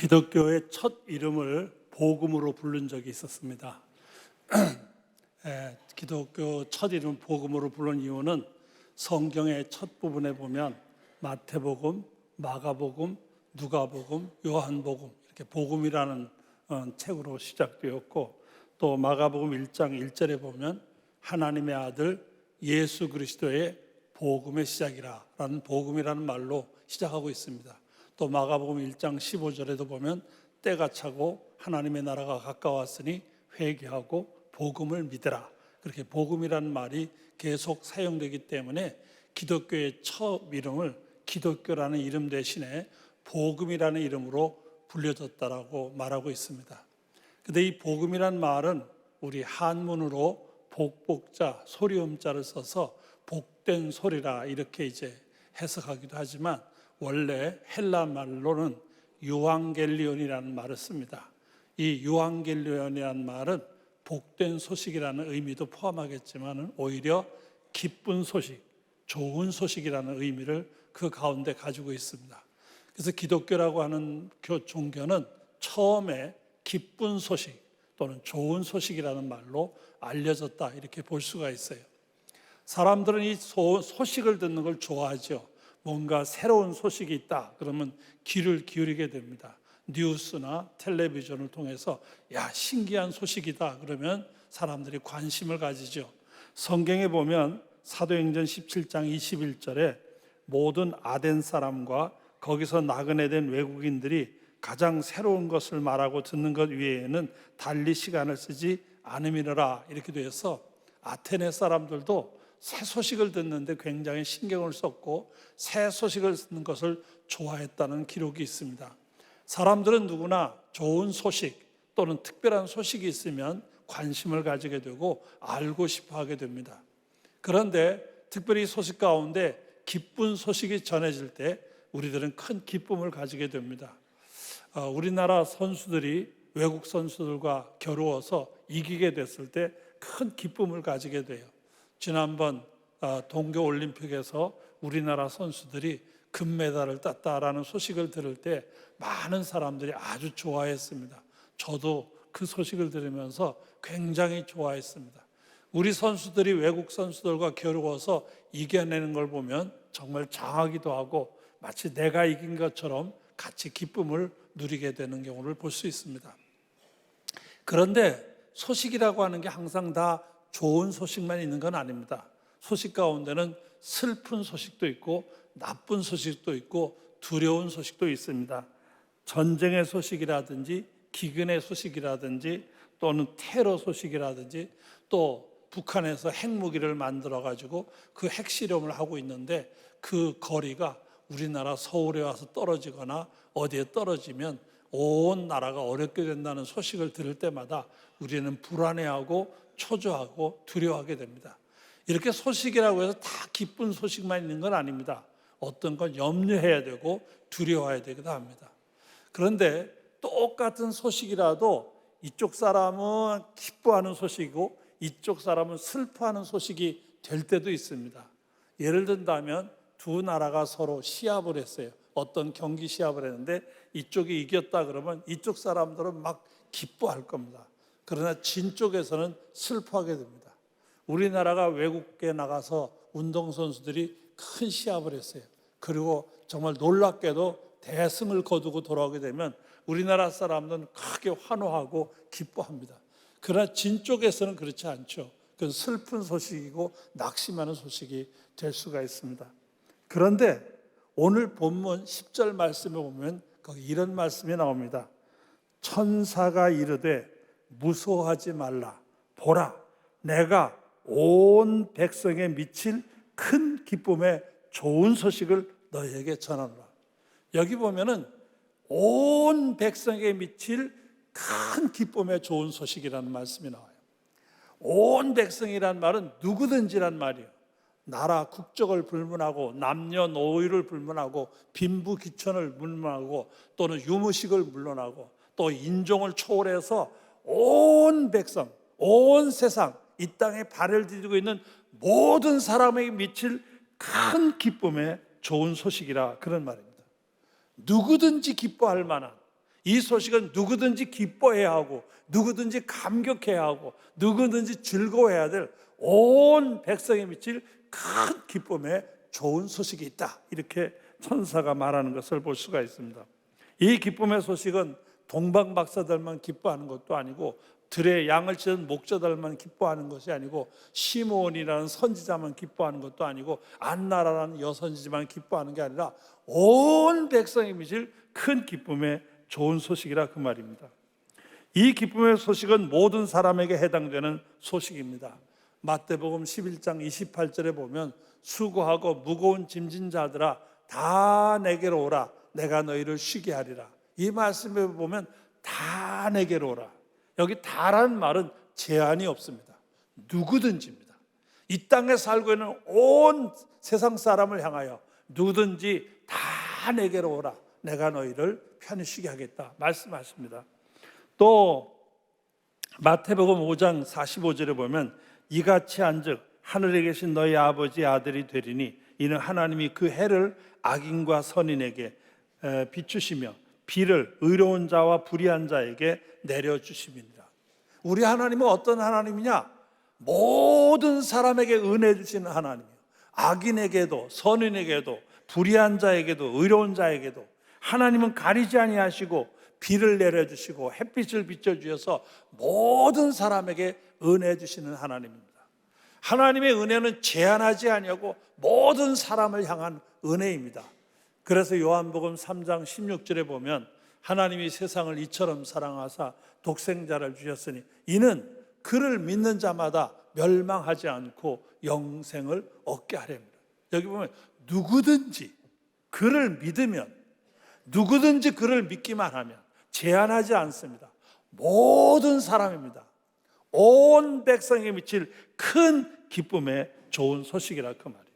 기독교의 첫 이름을 복음으로 부른 적이 있었습니다. 기독교 첫 이름 복음으로 부른 이유는 성경의 첫 부분에 보면 마태복음, 마가복음, 누가복음, 요한복음 이렇게 복음이라는 책으로 시작되었고, 또 마가복음 1장 1절에 보면 하나님의 아들 예수 그리스도의 복음의 시작이라는 복음이라는 말로 시작하고 있습니다. 또 마가복음 1장 15절에도 보면 때가 차고 하나님의 나라가 가까웠으니 회개하고 복음을 믿으라, 그렇게 복음이라는 말이 계속 사용되기 때문에 기독교의 첫 이름을 기독교라는 이름 대신에 복음이라는 이름으로 불려졌다라고 말하고 있습니다. 근데 이 복음이라는 말은 우리 한문으로 복복자, 소리음자를 써서 복된 소리라 이렇게 이제 해석하기도 하지만, 원래 헬라 말로는 유앙겔리온이라는 말을 씁니다. 이 유앙겔리온이라는 말은 복된 소식이라는 의미도 포함하겠지만 오히려 기쁜 소식, 좋은 소식이라는 의미를 그 가운데 가지고 있습니다. 그래서 기독교라고 하는 종교는 처음에 기쁜 소식 또는 좋은 소식이라는 말로 알려졌다, 이렇게 볼 수가 있어요. 사람들은 이 소식을 듣는 걸 좋아하죠. 뭔가 새로운 소식이 있다 그러면 귀를 기울이게 됩니다. 뉴스나 텔레비전을 통해서 야, 신기한 소식이다 그러면 사람들이 관심을 가지죠. 성경에 보면 사도행전 17장 21절에 모든 아덴 사람과 거기서 나그네 된 외국인들이 가장 새로운 것을 말하고 듣는 것 외에는 달리 시간을 쓰지 않음이라, 이렇게 되어서 아테네 사람들도 새 소식을 듣는데 굉장히 신경을 썼고 새 소식을 듣는 것을 좋아했다는 기록이 있습니다. 사람들은 누구나 좋은 소식 또는 특별한 소식이 있으면 관심을 가지게 되고 알고 싶어 하게 됩니다. 그런데 특별히 소식 가운데 기쁜 소식이 전해질 때 우리들은 큰 기쁨을 가지게 됩니다. 우리나라 선수들이 외국 선수들과 겨루어서 이기게 됐을 때 큰 기쁨을 가지게 돼요. 지난번 동계올림픽에서 우리나라 선수들이 금메달을 땄다라는 소식을 들을 때 많은 사람들이 아주 좋아했습니다. 저도 그 소식을 들으면서 굉장히 좋아했습니다. 우리 선수들이 외국 선수들과 겨루어서 이겨내는 걸 보면 정말 장하기도 하고 마치 내가 이긴 것처럼 같이 기쁨을 누리게 되는 경우를 볼 수 있습니다. 그런데 소식이라고 하는 게 항상 다 좋은 소식만 있는 건 아닙니다. 소식 가운데는 슬픈 소식도 있고 나쁜 소식도 있고 두려운 소식도 있습니다. 전쟁의 소식이라든지 기근의 소식이라든지 또는 테러 소식이라든지, 또 북한에서 핵무기를 만들어 가지고 그 핵실험을 하고 있는데 그 거리가 우리나라 서울에 와서 떨어지거나 어디에 떨어지면 온 나라가 어렵게 된다는 소식을 들을 때마다 우리는 불안해하고 초조하고 두려워하게 됩니다. 이렇게 소식이라고 해서 다 기쁜 소식만 있는 건 아닙니다. 어떤 건 염려해야 되고 두려워해야 되기도 합니다. 그런데 똑같은 소식이라도 이쪽 사람은 기뻐하는 소식이고 이쪽 사람은 슬퍼하는 소식이 될 때도 있습니다. 예를 든다면 두 나라가 서로 시합을 했어요. 어떤 경기 시합을 했는데 이쪽이 이겼다 그러면 이쪽 사람들은 막 기뻐할 겁니다. 그러나 진 쪽에서는 슬퍼하게 됩니다. 우리나라가 외국에 나가서 운동선수들이 큰 시합을 했어요. 그리고 정말 놀랍게도 대승을 거두고 돌아오게 되면 우리나라 사람들은 크게 환호하고 기뻐합니다. 그러나 진 쪽에서는 그렇지 않죠. 그건 슬픈 소식이고 낙심하는 소식이 될 수가 있습니다. 그런데 오늘 본문 10절 말씀에 보면 거기 이런 말씀이 나옵니다. 천사가 이르되 무서워하지 말라. 보라, 내가 온 백성에 미칠 큰 기쁨의 좋은 소식을 너희에게 전하노라. 여기 보면은 온 백성에게 미칠 큰 기쁨의 좋은 소식이라는 말씀이 나와요. 온 백성이란 말은 누구든지란 말이에요. 나라 국적을 불문하고 남녀노소를 불문하고 빈부귀천을 불문하고 또는 유무식을 물론하고 또 인종을 초월해서 온 백성, 온 세상, 이 땅에 발을 디디고 있는 모든 사람에게 미칠 큰 기쁨의 좋은 소식이라, 그런 말입니다. 누구든지 기뻐할 만한, 이 소식은 누구든지 기뻐해야 하고 누구든지 감격해야 하고 누구든지 즐거워해야 될 온 백성에 미칠 큰 기쁨의 좋은 소식이 있다. 이렇게 천사가 말하는 것을 볼 수가 있습니다. 이 기쁨의 소식은 동방박사들만 기뻐하는 것도 아니고 들에 양을 치는 목자들만 기뻐하는 것이 아니고 시므온이라는 선지자만 기뻐하는 것도 아니고 안나라라는 여선지자만 기뻐하는 게 아니라 온 백성에 미칠 큰 기쁨의 좋은 소식이라 그 말입니다. 이 기쁨의 소식은 모든 사람에게 해당되는 소식입니다. 마태복음 11장 28절에 보면 수고하고 무거운 짐진 자들아 다 내게로 오라 내가 너희를 쉬게 하리라. 이 말씀에 보면 다 내게로 오라. 여기 다라는 말은 제한이 없습니다. 누구든지입니다. 이 땅에 살고 있는 온 세상 사람을 향하여 누구든지 다 내게로 오라 내가 너희를 편히 쉬게 하겠다 말씀하십니다. 또 마태복음 5장 45절에 보면 이같이 한즉 하늘에 계신 너희 아버지의 아들이 되리니 이는 하나님이 그 해를 악인과 선인에게 비추시며 비를 의로운 자와 불의한 자에게 내려주심이니라. 우리 하나님은 어떤 하나님이냐? 모든 사람에게 은혜 주시는 하나님이에요. 악인에게도 선인에게도 불의한 자에게도 의로운 자에게도 하나님은 가리지 아니하시고 비를 내려주시고 햇빛을 비춰주셔서 모든 사람에게 은혜 주시는 하나님입니다. 하나님의 은혜는 제한하지 아니하고 모든 사람을 향한 은혜입니다. 그래서 요한복음 3장 16절에 보면 하나님이 세상을 이처럼 사랑하사 독생자를 주셨으니 이는 그를 믿는 자마다 멸망하지 않고 영생을 얻게 하렵니다. 여기 보면 누구든지 그를 믿으면 누구든지 그를 믿기만 하면 제한하지 않습니다. 모든 사람입니다. 온 백성에 미칠 큰 기쁨의 좋은 소식이라 그 말이에요.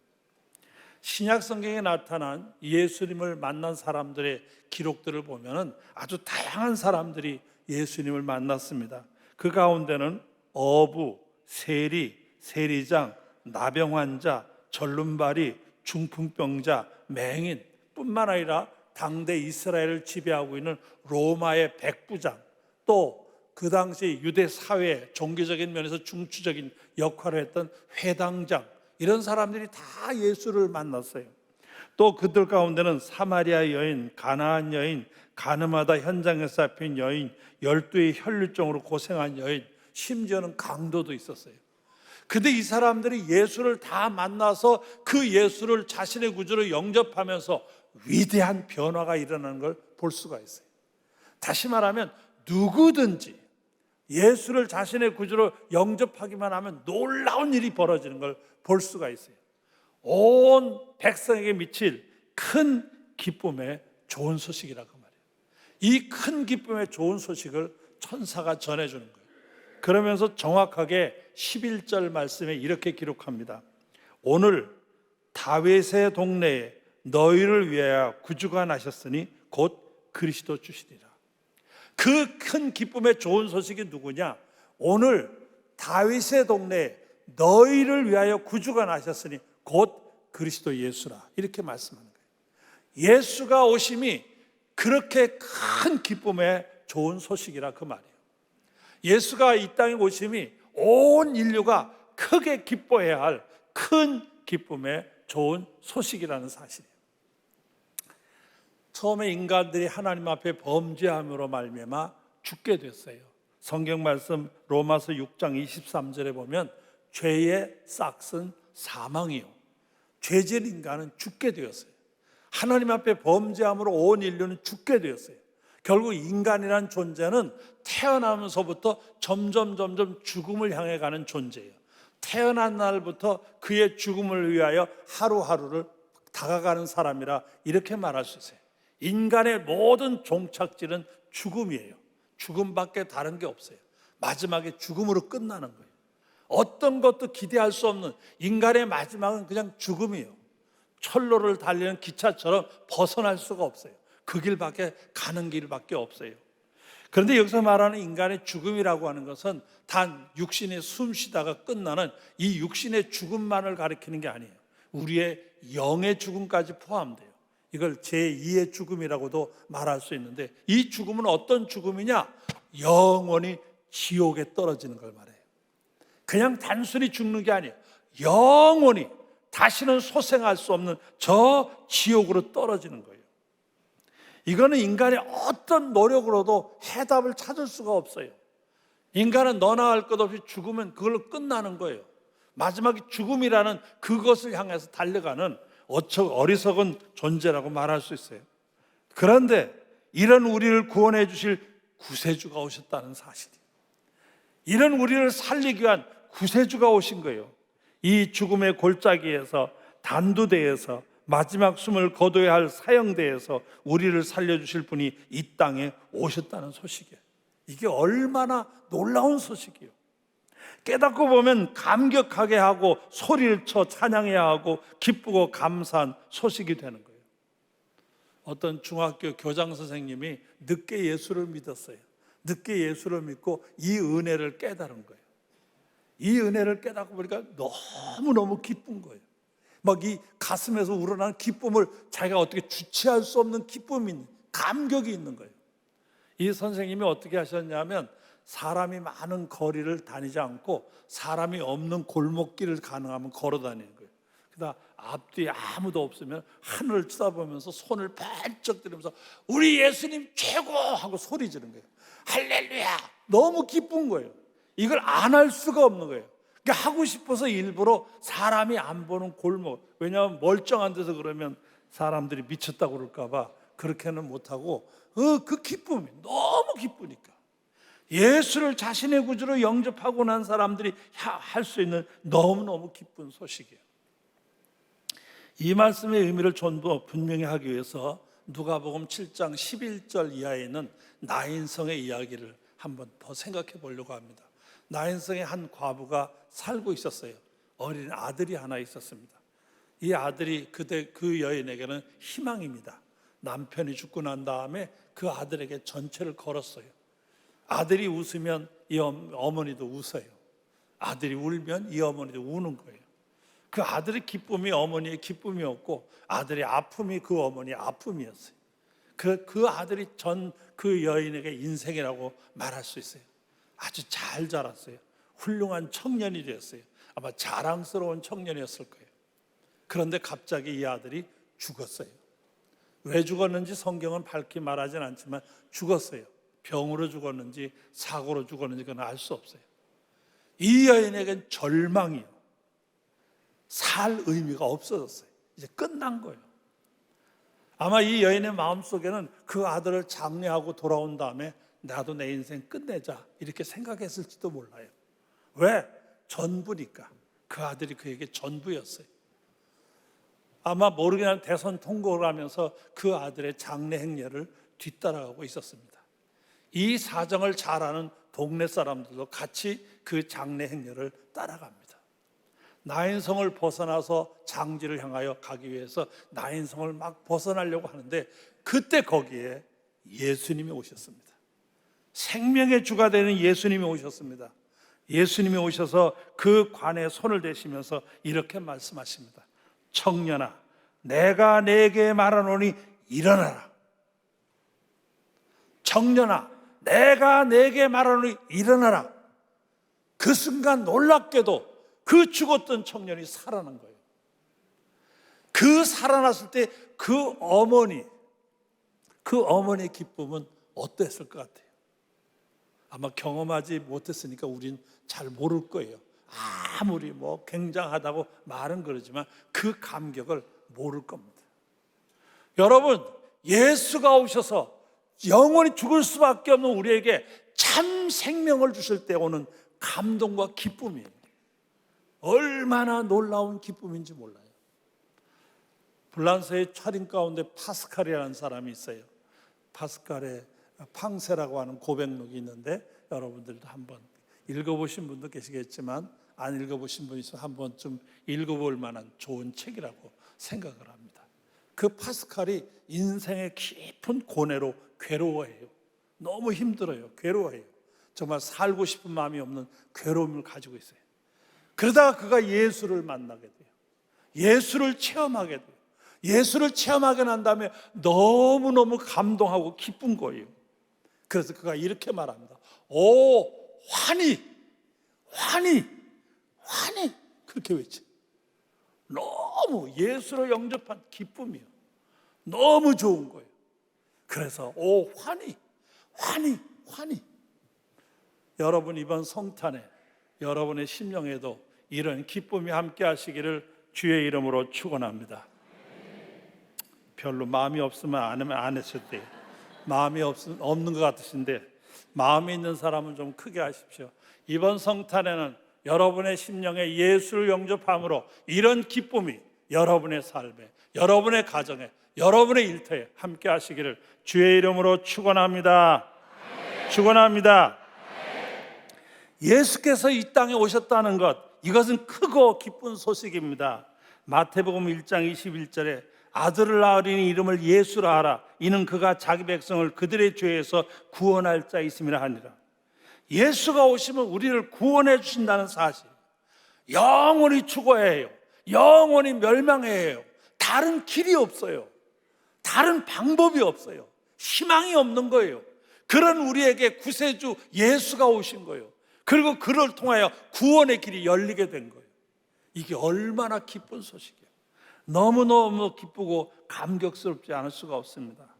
신약 성경에 나타난 예수님을 만난 사람들의 기록들을 보면 아주 다양한 사람들이 예수님을 만났습니다. 그 가운데는 어부, 세리, 세리장, 나병 환자, 절름발이, 중풍병자, 맹인 뿐만 아니라 당대 이스라엘을 지배하고 있는 로마의 백부장, 또 그 당시 유대 사회 종교적인 면에서 중추적인 역할을 했던 회당장, 이런 사람들이 다 예수를 만났어요. 또 그들 가운데는 사마리아 여인, 가나안 여인, 가늠하다 현장에 잡힌 여인, 12의 혈류증으로 고생한 여인, 심지어는 강도도 있었어요. 근데 이 사람들이 예수를 다 만나서 그 예수를 자신의 구주로 영접하면서 위대한 변화가 일어나는 걸 볼 수가 있어요. 다시 말하면 누구든지 예수를 자신의 구주로 영접하기만 하면 놀라운 일이 벌어지는 걸 볼 수가 있어요. 온 백성에게 미칠 큰 기쁨의 좋은 소식이라고 말이에요. 이 큰 기쁨의 좋은 소식을 천사가 전해주는 거예요. 그러면서 정확하게 11절 말씀에 이렇게 기록합니다. 오늘 다윗의 동네에 너희를 위하여 구주가 나셨으니 곧 그리스도 주시리라. 그 큰 기쁨의 좋은 소식이 누구냐? 오늘 다윗의 동네에 너희를 위하여 구주가 나셨으니 곧 그리스도 예수라. 이렇게 말씀하는 거예요. 예수가 오심이 그렇게 큰 기쁨의 좋은 소식이라 그 말이에요. 예수가 이 땅에 오심이 온 인류가 크게 기뻐해야 할 큰 기쁨의 좋은 소식이라는 사실이에요. 처음에 인간들이 하나님 앞에 범죄함으로 말미암아 죽게 됐어요. 성경 말씀 로마서 6장 23절에 보면 죄의 싹은 사망이요 죄진 인간은 죽게 되었어요. 하나님 앞에 범죄함으로 온 인류는 죽게 되었어요. 결국 인간이란 존재는 태어나면서부터 점점 죽음을 향해 가는 존재예요. 태어난 날부터 그의 죽음을 위하여 하루하루를 다가가는 사람이라 이렇게 말할 수 있어요. 인간의 모든 종착지는 죽음이에요. 죽음밖에 다른 게 없어요. 마지막에 죽음으로 끝나는 거예요. 어떤 것도 기대할 수 없는 인간의 마지막은 그냥 죽음이에요. 철로를 달리는 기차처럼 벗어날 수가 없어요. 그 길밖에 가는 길밖에 없어요. 그런데 여기서 말하는 인간의 죽음이라고 하는 것은 단 육신의 숨 쉬다가 끝나는 이 육신의 죽음만을 가리키는 게 아니에요. 우리의 영의 죽음까지 포함돼요. 이걸 제2의 죽음이라고도 말할 수 있는데, 이 죽음은 어떤 죽음이냐? 영원히 지옥에 떨어지는 걸 말해요. 그냥 단순히 죽는 게 아니에요. 영원히 다시는 소생할 수 없는 저 지옥으로 떨어지는 거예요. 이거는 인간의 어떤 노력으로도 해답을 찾을 수가 없어요. 인간은 너나 할 것 없이 죽으면 그걸로 끝나는 거예요. 마지막에 죽음이라는 그것을 향해서 달려가는 어리석은 존재라고 말할 수 있어요. 그런데 이런 우리를 구원해 주실 구세주가 오셨다는 사실이, 이런 우리를 살리기 위한 구세주가 오신 거예요. 이 죽음의 골짜기에서, 단두대에서, 마지막 숨을 거둬야 할 사형대에서 우리를 살려주실 분이 이 땅에 오셨다는 소식이에요. 이게 얼마나 놀라운 소식이에요. 깨닫고 보면 감격하게 하고 소리를 쳐 찬양해야 하고 기쁘고 감사한 소식이 되는 거예요. 어떤 중학교 교장 선생님이 늦게 예수를 믿었어요. 늦게 예수를 믿고 이 은혜를 깨달은 거예요. 이 은혜를 깨닫고 보니까 너무너무 기쁜 거예요. 막 이 가슴에서 우러나는 기쁨을 자기가 어떻게 주체할 수 없는 기쁨이, 감격이 있는 거예요. 이 선생님이 어떻게 하셨냐면 사람이 많은 거리를 다니지 않고 사람이 없는 골목길을 가능하면 걸어 다니는 거예요. 그러다 앞뒤에 아무도 없으면 하늘을 쳐다보면서 손을 번쩍 들으면서 우리 예수님 최고! 하고 소리 지른 거예요. 할렐루야! 너무 기쁜 거예요. 이걸 안 할 수가 없는 거예요. 그러니까 하고 싶어서 일부러 사람이 안 보는 골목, 왜냐하면 멀쩡한 데서 그러면 사람들이 미쳤다고 그럴까 봐 그렇게는 못하고 그 기쁨이 너무 기쁘니까, 예수를 자신의 구주로 영접하고 난 사람들이 할 수 있는 너무너무 기쁜 소식이에요. 이 말씀의 의미를 좀 더 분명히 하기 위해서 누가복음 7장 11절 이하에 있는 나인성의 이야기를 한번 더 생각해 보려고 합니다. 나인성의 한 과부가 살고 있었어요. 어린 아들이 하나 있었습니다. 이 아들이 그때 그 여인에게는 희망입니다. 남편이 죽고 난 다음에 그 아들에게 전체를 걸었어요. 아들이 웃으면 이 어머니도 웃어요. 아들이 울면 이 어머니도 우는 거예요. 그 아들의 기쁨이 어머니의 기쁨이었고 아들의 아픔이 그 어머니의 아픔이었어요. 그 아들이 그 여인에게 인생이라고 말할 수 있어요. 아주 잘 자랐어요. 훌륭한 청년이 되었어요. 아마 자랑스러운 청년이었을 거예요. 그런데 갑자기 이 아들이 죽었어요. 왜 죽었는지 성경은 밝히 말하진 않지만 죽었어요. 병으로 죽었는지 사고로 죽었는지 그건 알 수 없어요. 이 여인에겐 절망이요, 살 의미가 없어졌어요. 이제 끝난 거예요. 아마 이 여인의 마음속에는 그 아들을 장례하고 돌아온 다음에 나도 내 인생 끝내자 이렇게 생각했을지도 몰라요. 왜? 전부니까. 그 아들이 그에게 전부였어요. 아마 모르겠지만 대선 통곡을 하면서 그 아들의 장례 행렬을 뒤따라가고 있었습니다. 이 사정을 잘 아는 동네 사람들도 같이 그 장례 행렬을 따라갑니다. 나인성을 벗어나서 장지를 향하여 가기 위해서 나인성을 막 벗어나려고 하는데 그때 거기에 예수님이 오셨습니다. 생명의 주가 되는 예수님이 오셨습니다. 예수님이 오셔서 그 관에 손을 대시면서 이렇게 말씀하십니다. 청년아, 내가 네게 말하노니 일어나라. 청년아, 내가 네게 말하노니 일어나라. 그 순간 놀랍게도 그 죽었던 청년이 살아난 거예요. 그 살아났을 때 그 어머니의 기쁨은 어땠을 것 같아요? 아마 경험하지 못했으니까 우린 잘 모를 거예요. 아무리 굉장하다고 말은 그러지만 그 감격을 모를 겁니다. 여러분, 예수가 오셔서 영원히 죽을 수밖에 없는 우리에게 참 생명을 주실 때 오는 감동과 기쁨이에요. 얼마나 놀라운 기쁨인지 몰라요. 불란서의 철인 가운데 파스칼이라는 사람이 있어요. 파스칼의 팡세라고 하는 고백록이 있는데 여러분들도 한번 읽어보신 분도 계시겠지만 안 읽어보신 분이 있으면 한번 좀 읽어볼 만한 좋은 책이라고 생각을 합니다. 그 파스칼이 인생의 깊은 고뇌로 괴로워해요. 너무 힘들어요. 괴로워해요. 정말 살고 싶은 마음이 없는 괴로움을 가지고 있어요. 그러다가 그가 예수를 만나게 돼요. 예수를 체험하게 돼요. 예수를 체험하게 난 다음에 너무너무 감동하고 기쁜 거예요. 그래서 그가 이렇게 말합니다. 오, 환희, 환희, 환희. 그렇게 외쳐. 너무 예수를 영접한 기쁨이요. 너무 좋은 거예요. 그래서 오, 환희, 환희, 환희. 여러분 이번 성탄에 여러분의 심령에도 이런 기쁨이 함께 하시기를 주의 이름으로 축원합니다. 별로 마음이 없으면 안 했을 때 마음이 없는 것 같으신데 마음이 있는 사람은 좀 크게 하십시오. 이번 성탄에는 여러분의 심령에 예수를 영접함으로 이런 기쁨이 여러분의 삶에, 여러분의 가정에, 여러분의 일터에 함께 하시기를 주의 이름으로 축원합니다. 축원합니다. 예수께서 이 땅에 오셨다는 것, 이것은 크고 기쁜 소식입니다. 마태복음 1장 21절에 아들을 낳으리니 이름을 예수라 하라. 이는 그가 자기 백성을 그들의 죄에서 구원할 자이심이라 하니라. 예수가 오시면 우리를 구원해 주신다는 사실, 영원히 죽어야 해요. 영원히 멸망해야 해요. 다른 길이 없어요. 다른 방법이 없어요. 희망이 없는 거예요. 그런 우리에게 구세주 예수가 오신 거예요. 그리고 그를 통하여 구원의 길이 열리게 된 거예요. 이게 얼마나 기쁜 소식이에요. 너무너무 기쁘고 감격스럽지 않을 수가 없습니다.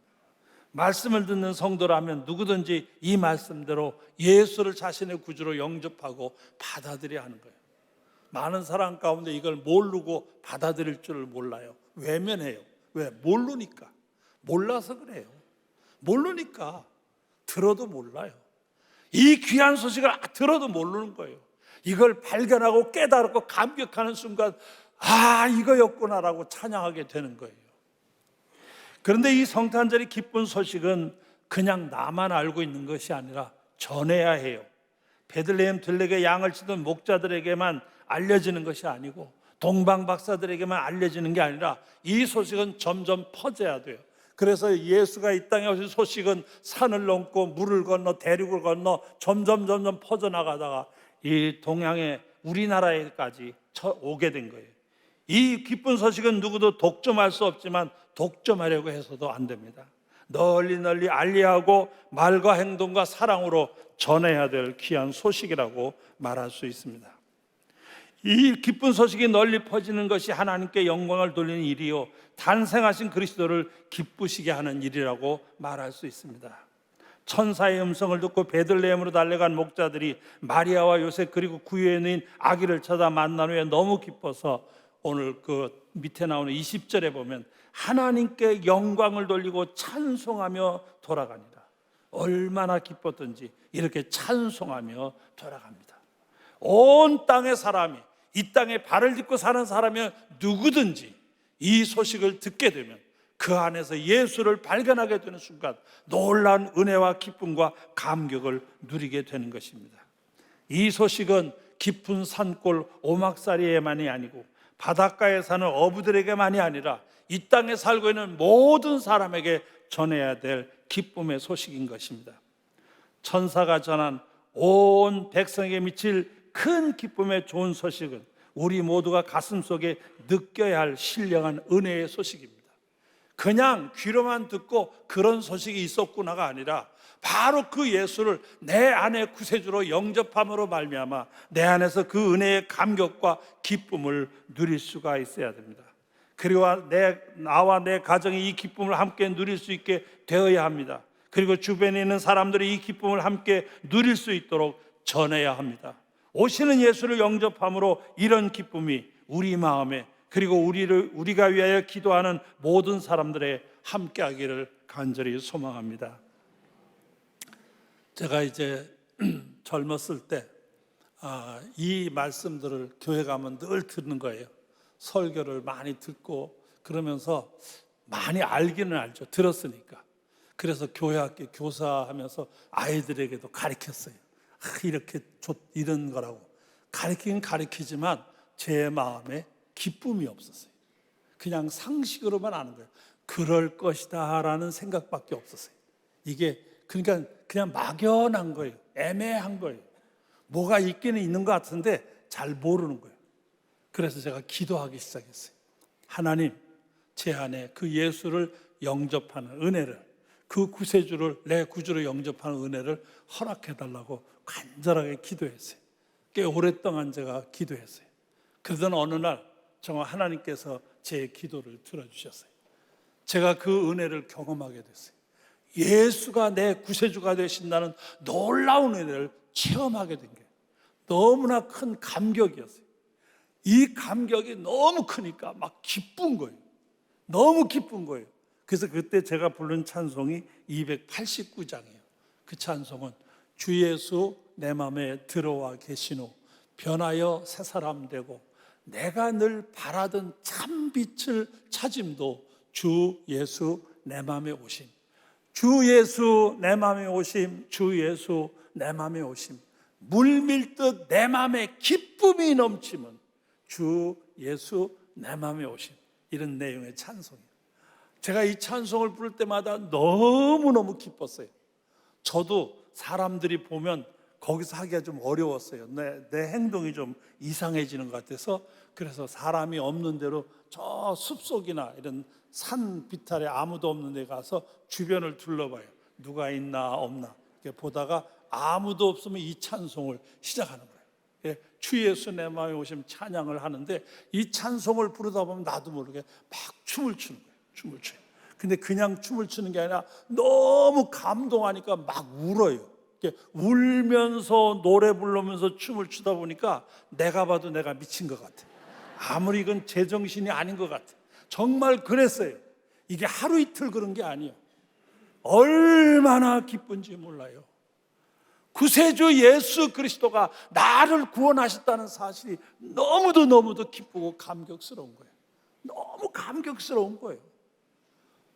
말씀을 듣는 성도라면 누구든지 이 말씀대로 예수를 자신의 구주로 영접하고 받아들여야 하는 거예요. 많은 사람 가운데 이걸 모르고 받아들일 줄을 몰라요. 외면해요. 왜? 모르니까. 몰라서 그래요. 모르니까. 들어도 몰라요. 이 귀한 소식을 들어도 모르는 거예요. 이걸 발견하고 깨달고 감격하는 순간 아, 이거였구나라고 찬양하게 되는 거예요. 그런데 이 성탄절의 기쁜 소식은 그냥 나만 알고 있는 것이 아니라 전해야 해요. 베들레헴 들녘에 양을 치던 목자들에게만 알려지는 것이 아니고 동방 박사들에게만 알려지는 게 아니라 이 소식은 점점 퍼져야 돼요. 그래서 예수가 이 땅에 오신 소식은 산을 넘고 물을 건너 대륙을 건너 점점 퍼져나가다가 이 동양의 우리나라에까지 오게 된 거예요. 이 기쁜 소식은 누구도 독점할 수 없지만 독점하려고 해서도 안 됩니다. 널리 알리하고 말과 행동과 사랑으로 전해야 될 귀한 소식이라고 말할 수 있습니다. 이 기쁜 소식이 널리 퍼지는 것이 하나님께 영광을 돌리는 일이요 탄생하신 그리스도를 기쁘시게 하는 일이라고 말할 수 있습니다. 천사의 음성을 듣고 베들레헴으로 달려간 목자들이 마리아와 요셉 그리고 구유에 있는 아기를 찾아 만난 후에 너무 기뻐서 오늘 그 밑에 나오는 20절에 보면 하나님께 영광을 돌리고 찬송하며 돌아갑니다. 얼마나 기뻤던지 이렇게 찬송하며 돌아갑니다. 온 땅의 사람이, 이 땅에 발을 딛고 사는 사람이 누구든지 이 소식을 듣게 되면 그 안에서 예수를 발견하게 되는 순간 놀라운 은혜와 기쁨과 감격을 누리게 되는 것입니다. 이 소식은 깊은 산골 오막살이에만이 아니고 바닷가에 사는 어부들에게만이 아니라 이 땅에 살고 있는 모든 사람에게 전해야 될 기쁨의 소식인 것입니다. 천사가 전한 온 백성에게 미칠 큰 기쁨의 좋은 소식은 우리 모두가 가슴속에 느껴야 할 신령한 은혜의 소식입니다. 그냥 귀로만 듣고 그런 소식이 있었구나가 아니라 바로 그 예수를 내 안에 구세주로 영접함으로 말미암아 내 안에서 그 은혜의 감격과 기쁨을 누릴 수가 있어야 됩니다. 그리고 나와 내 가정이 이 기쁨을 함께 누릴 수 있게 되어야 합니다. 그리고 주변에 있는 사람들이 이 기쁨을 함께 누릴 수 있도록 전해야 합니다. 오시는 예수를 영접함으로 이런 기쁨이 우리 마음에 그리고 우리가 위하여 기도하는 모든 사람들의 함께하기를 간절히 소망합니다. 제가 이제 젊었을 때 이 말씀들을 교회 가면 늘 듣는 거예요. 설교를 많이 듣고 그러면서 많이 알기는 알죠. 들었으니까. 그래서 교회 학교 교사하면서 아이들에게도 가르쳤어요. 이렇게 이런 거라고 가르치긴 가르치지만 제 마음에 기쁨이 없었어요. 그냥 상식으로만 아는 거예요. 그럴 것이다 라는 생각밖에 없었어요. 이게 그러니까 그냥 막연한 거예요. 애매한 거예요. 뭐가 있기는 있는 것 같은데 잘 모르는 거예요. 그래서 제가 기도하기 시작했어요. 하나님, 제 안에 그 예수를 영접하는 은혜를, 그 구세주를 내 구주로 영접하는 은혜를 허락해달라고 간절하게 기도했어요. 꽤 오랫동안 제가 기도했어요. 그러던 어느 날 정말 하나님께서 제 기도를 들어주셨어요. 제가 그 은혜를 경험하게 됐어요. 예수가 내 구세주가 되신다는 놀라운 은혜를 체험하게 된 게 너무나 큰 감격이었어요. 이 감격이 너무 크니까 막 기쁜 거예요. 너무 기쁜 거예요. 그래서 그때 제가 부른 찬송이 289장이에요. 그 찬송은 주 예수 내 맘에 들어와 계신 후 변하여 새 사람 되고 내가 늘 바라던 참 빛을 찾음도 주 예수 내 맘에 오심. 주 예수 내 맘에 오심. 주 예수 내 맘에 오심. 물밀듯 내 맘에 기쁨이 넘치면 주 예수 내 맘에 오심. 이런 내용의 찬송이에요. 제가 이 찬송을 부를 때마다 너무너무 기뻤어요. 저도 사람들이 보면 거기서 하기가 좀 어려웠어요. 내 행동이 좀 이상해지는 것 같아서. 그래서 사람이 없는 데로 저 숲속이나 이런 산 비탈에 아무도 없는 데 가서 주변을 둘러봐요. 누가 있나 없나 이렇게 보다가 아무도 없으면 이 찬송을 시작하는 거예요. 주 예수 내 마음에 오시면 찬양을 하는데 이 찬송을 부르다 보면 나도 모르게 막 춤을 추는 거예요. 춤을 춰요. 근데 그냥 춤을 추는 게 아니라 너무 감동하니까 막 울어요. 울면서 노래 부르면서 춤을 추다 보니까 내가 봐도 내가 미친 것 같아. 아무리 이건 제정신이 아닌 것 같아. 정말 그랬어요. 이게 하루 이틀 그런 게 아니에요. 얼마나 기쁜지 몰라요. 구세주 예수 그리스도가 나를 구원하셨다는 사실이 너무도 기쁘고 감격스러운 거예요. 너무 감격스러운 거예요.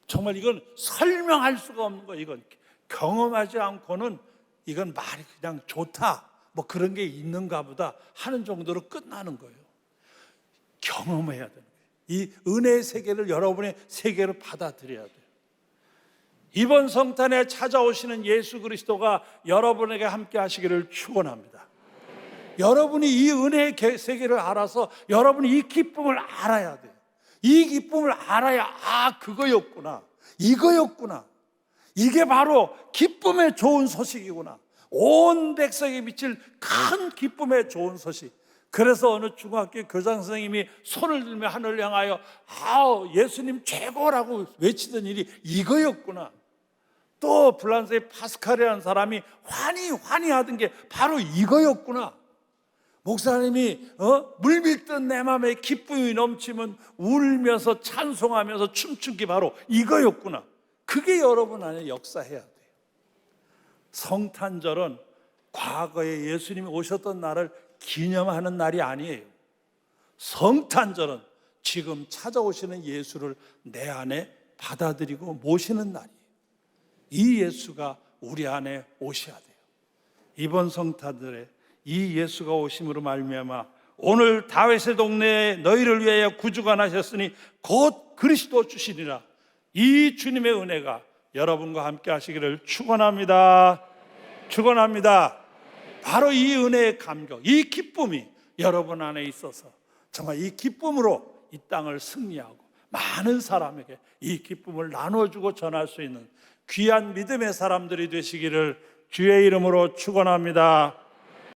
정말 이건 설명할 수가 없는 거예요. 이건 경험하지 않고는 이건 말이 그냥 좋다 뭐 그런 게 있는가 보다 하는 정도로 끝나는 거예요. 경험해야 되는 거예요. 이 은혜의 세계를 여러분의 세계로 받아들여야 돼요. 이번 성탄에 찾아오시는 예수 그리스도가 여러분에게 함께 하시기를 축원합니다. 여러분이 이 은혜의 세계를 알아서 여러분이 이 기쁨을 알아야 돼요. 이 기쁨을 알아야 그거였구나, 이거였구나, 이게 바로 기쁨의 좋은 소식이구나. 온 백성에 미칠 큰 기쁨의 좋은 소식. 그래서 어느 중학교 교장 선생님이 손을 들며 하늘을 향하여 예수님 최고라고 외치던 일이 이거였구나. 또 프랑스의 파스칼이라는 사람이 환히 하던 게 바로 이거였구나. 목사님이 물밀듯 내 마음에 기쁨이 넘치면 울면서 찬송하면서 춤춘 게 바로 이거였구나. 그게 여러분 안에 역사해야 돼요. 성탄절은 과거에 예수님이 오셨던 날을 기념하는 날이 아니에요. 성탄절은 지금 찾아오시는 예수를 내 안에 받아들이고 모시는 날이에요. 이 예수가 우리 안에 오셔야 돼요. 이번 성탄절에 이 예수가 오심으로 말미암아 오늘 다윗의 동네에 너희를 위하여 구주가 나셨으니 곧 그리스도 주시리라. 이 주님의 은혜가 여러분과 함께 하시기를 축원합니다. 축원합니다. 바로 이 은혜의 감격, 이 기쁨이 여러분 안에 있어서 정말 이 기쁨으로 이 땅을 승리하고 많은 사람에게 이 기쁨을 나눠주고 전할 수 있는 귀한 믿음의 사람들이 되시기를 주의 이름으로 축원합니다.